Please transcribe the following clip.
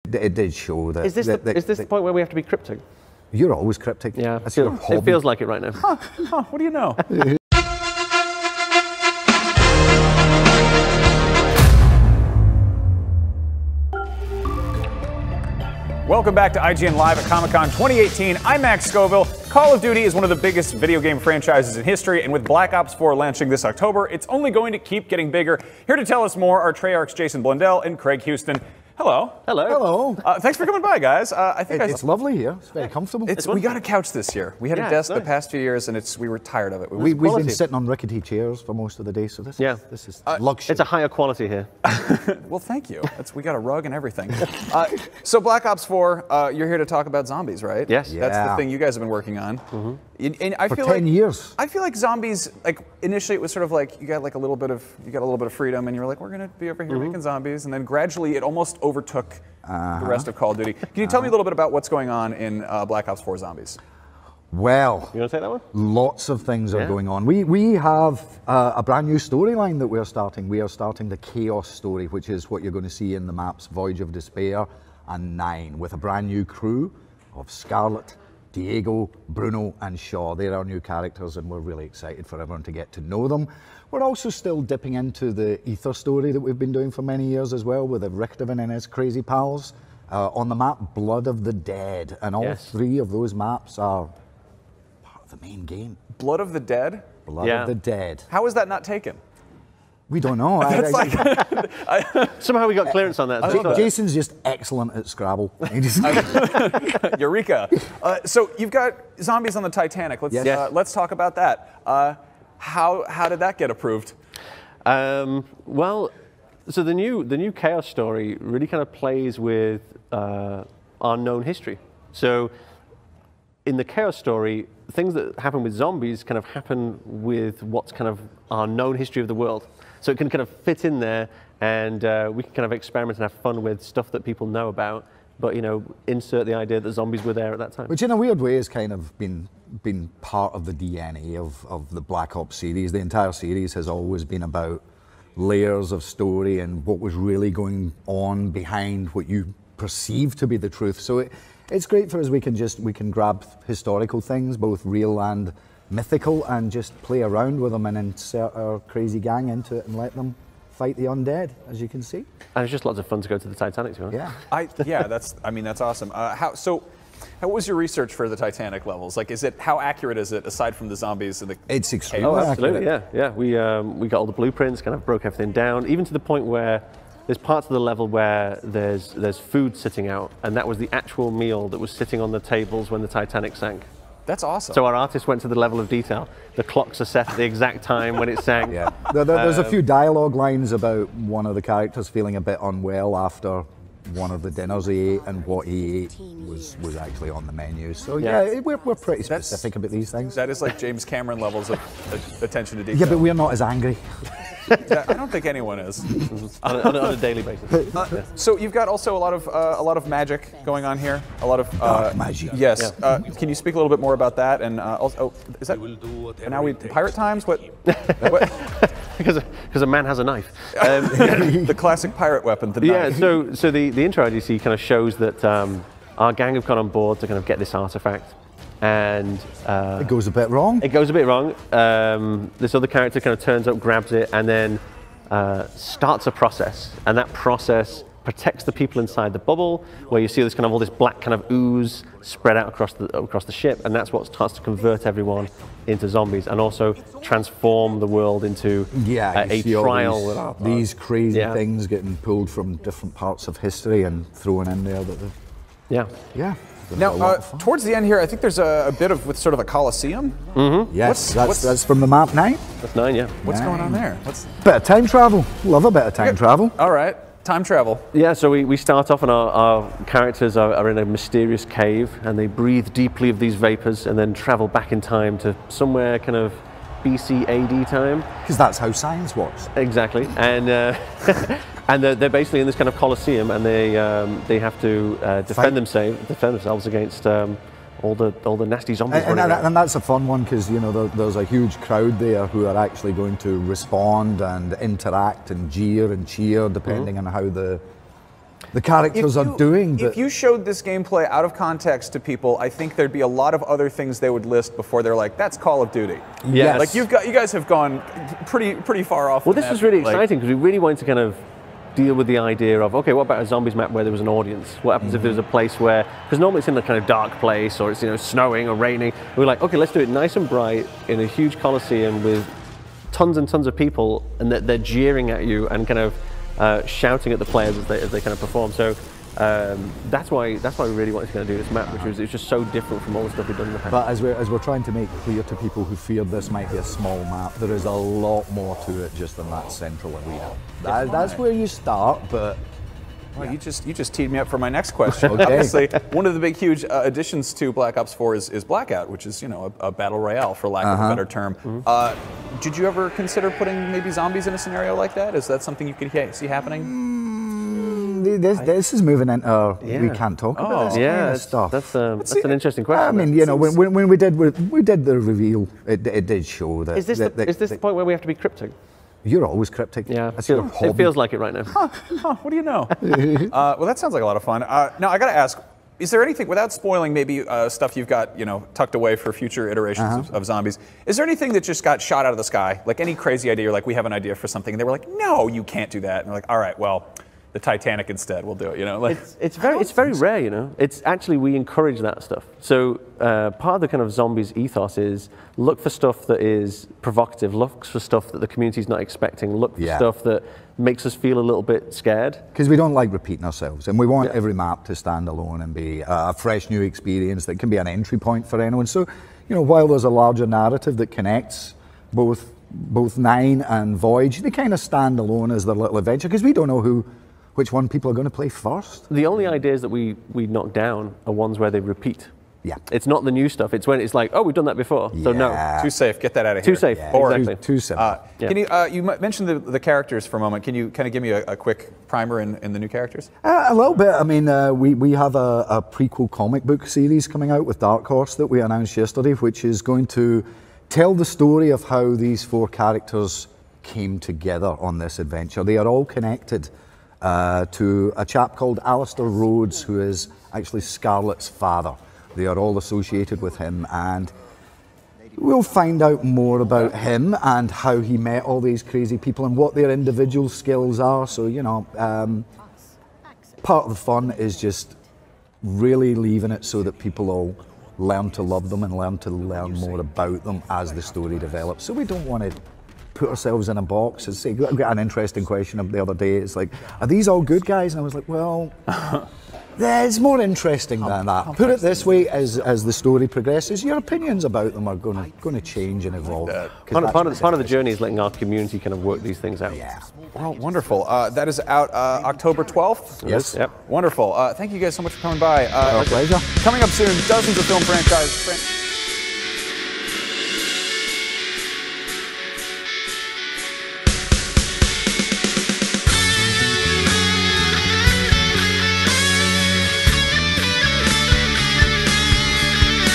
It did show that. Is this the point where we have to be cryptic? You're always cryptic. Yeah, That's your hobby. it feels like it right now. What do you know? Welcome back to IGN Live at Comic-Con 2018. I'm Max Scoville. Call of Duty is one of the biggest video game franchises in history, and with Black Ops 4 launching this October, it's only going to keep getting bigger. Here to tell us more are Treyarch's Jason Blundell and Craig Houston. Hello. Hello. Hello. Thanks for coming by, guys. I think it's lovely here. It's very comfortable. we got a couch this year. We had a desk the past few years, and we were tired of it. We've been sitting on rickety chairs for most of the day, so this is luxury. It's a higher quality here. Well, thank you. We got a rug and everything. So Black Ops 4, you're here to talk about zombies, right? Yes. That's the thing you guys have been working on. Mm-hmm. And I for feel 10 years. I feel like zombies, like initially it was sort of like you got a little bit of freedom, and you were like, we're gonna be over here making zombies, and then gradually it almost overtook the rest of Call of Duty. Can you tell me a little bit about what's going on in Black Ops 4 Zombies? Well, you want to take that one? Lots of things are going on. We have a brand new storyline that we're starting. We are starting the Chaos story, which is what you're going to see in the maps Voyage of Despair and 9, with a brand new crew of Scarlet, Diego, Bruno, and Shaw. They're our new characters, and we're really excited for everyone to get to know them. We're also still dipping into the Aether story that we've been doing for many years as well, with Richtofen and his crazy pals. On the map, Blood of the Dead, and all three of those maps are part of the main game. Blood of the Dead? Blood of the Dead. How is that not taken? We don't know. Somehow we got clearance on that. Jason's just excellent at Scrabble. Eureka. So you've got zombies on the Titanic. Let's talk about that. How did that get approved? Well, so the new Chaos story really kind of plays with our known history. So in the Chaos story, things that happen with zombies kind of happen with what's kind of our known history of the world. So it can kind of fit in there, and we can kind of experiment and have fun with stuff that people know about, but insert the idea that zombies were there at that time. Which in a weird way has kind of been part of the DNA of the Black Ops series. The entire series has always been about layers of story and what was really going on behind what you perceive to be the truth. So it's great for us. We can grab historical things, both real and mythical, and just play around with them and insert our crazy gang into it and let them fight the undead, as you can see. And it's just lots of fun to go to the Titanic, to be honest. Yeah. That's awesome. How was your research for the Titanic levels? Like, how accurate is it aside from the zombies and the? It's extremely absolutely, yeah. We got all the blueprints, kind of broke everything down, even to the point where there's parts of the level where there's food sitting out, and that was the actual meal that was sitting on the tables when the Titanic sank. That's awesome. So our artist went to the level of detail. The clocks are set at the exact time when it sank. Yeah. There's a few dialogue lines about one of the characters feeling a bit unwell after one of the dinners he ate, and what he ate was actually on the menu. So we're pretty specific about these things. That is like James Cameron levels of attention to detail. Yeah, but we're not as angry. I don't think anyone is on a daily basis. So you've got also a lot of magic going on here. A lot of dark magic. Yes. Yeah. Can you speak a little bit more about that? And also, is that now pirate times? What? Because a man has a knife. The classic pirate weapon. The knife. Yeah. So the intro IDC kind of shows that our gang have gone on board to kind of get this artifact. And it goes a bit wrong. It goes a bit wrong. This other character kind of turns up, grabs it, and then starts a process. And that process protects the people inside the bubble, where you see this kind of all this black kind of ooze spread out across the ship, and that's what starts to convert everyone into zombies, and also transform the world into a trial. These crazy things getting pulled from different parts of history and thrown in there. Yeah. Now, towards the end here, I think there's a bit of sort of a coliseum. Mm-hmm. Yes, that's from the map 9. That's 9, yeah. What's going on there? Bit of time travel. Love a bit of time travel. All right, time travel. Yeah, so we start off and our characters are in a mysterious cave, and they breathe deeply of these vapors and then travel back in time to somewhere kind of BC AD time. Because that's how science works. Exactly, and and they're basically in this kind of coliseum, and they have to defend themselves against all the nasty zombies. And that's a fun one, because there's a huge crowd there who are actually going to respond and interact and jeer and cheer depending on how the the characters are doing. If you showed this gameplay out of context to people, I think there'd be a lot of other things they would list before they're like, "That's Call of Duty." Yes. Like you guys have gone pretty far off. Well, this was really exciting because we really wanted to kind of deal with the idea of, okay, what about a zombies map where there was an audience? What happens if there was a place where, because normally it's in a kind of dark place or it's snowing or raining. We were like, okay, let's do it nice and bright in a huge coliseum with tons and tons of people, and they're jeering at you and kind of shouting at the players as they kind of perform. So that's why we really wanted to kind of do this map, which was just so different from all the stuff we've done in the past. But as we're trying to make clear to people who feared this might be a small map, there is a lot more to it just than that central arena. That's where you start, but. Well, you just teed me up for my next question. Okay. Obviously, one of the big, huge additions to Black Ops 4 is Blackout, which is a battle royale, for lack of a better term. Did you ever consider putting maybe zombies in a scenario like that? Is that something you could see happening? This is moving into we can't talk about this kind of stuff. That's an interesting question. I mean, when we did the reveal, it did show that. Is this the point where we have to be cryptic? You're always cryptic. Yeah, it feels like it right now. What do you know? Well, that sounds like a lot of fun. Now, I got to ask, is there anything, without spoiling maybe stuff you've got tucked away for future iterations of zombies, is there anything that just got shot out of the sky? Like any crazy idea, you're like, we have an idea for something, and they were like, no, you can't do that. And they're like, all right, well, the Titanic instead, we'll do it. Like, it's very rare. It's actually, we encourage that stuff. So part of the kind of zombies ethos is look for stuff that is provocative, look for stuff that the community's not expecting, look for stuff that makes us feel a little bit scared. Because we don't like repeating ourselves, and we want every map to stand alone and be a fresh new experience that can be an entry point for anyone. So, while there's a larger narrative that connects both 9 and Voyage, they kind of stand alone as their little adventure, because we don't know which one people are going to play first. The only ideas that we knock down are ones where they repeat. Yeah. It's not the new stuff. It's when it's like, oh, we've done that before. So no. Too safe. Get that out of here. Too safe. Yeah. Exactly. Too simple. Can you mentioned the characters for a moment. Can you kind of give me a quick primer in the new characters? A little bit. I mean, we have a prequel comic book series coming out with Dark Horse that we announced yesterday, which is going to tell the story of how these 4 characters came together on this adventure. They are all connected to a chap called Alistair Rhodes, who is actually Scarlett's father. They are all associated with him, and we'll find out more about him and how he met all these crazy people and what their individual skills are. So, part of the fun is just really leaving it so that people all learn to love them and learn more about them as the story develops. So we don't want to put ourselves in a box and say, I got an interesting question the other day. It's like, are these all good guys? And I was like, well, it's more interesting than that. Put it this way, as the story progresses, your opinions about them are going to change and evolve. Part of the journey is letting our community kind of work these things out. Yeah. Well, wonderful. That is out October 12th? Yes. Yep. Wonderful. Thank you guys so much for coming by. Our pleasure. Coming up soon, dozens of film franchises.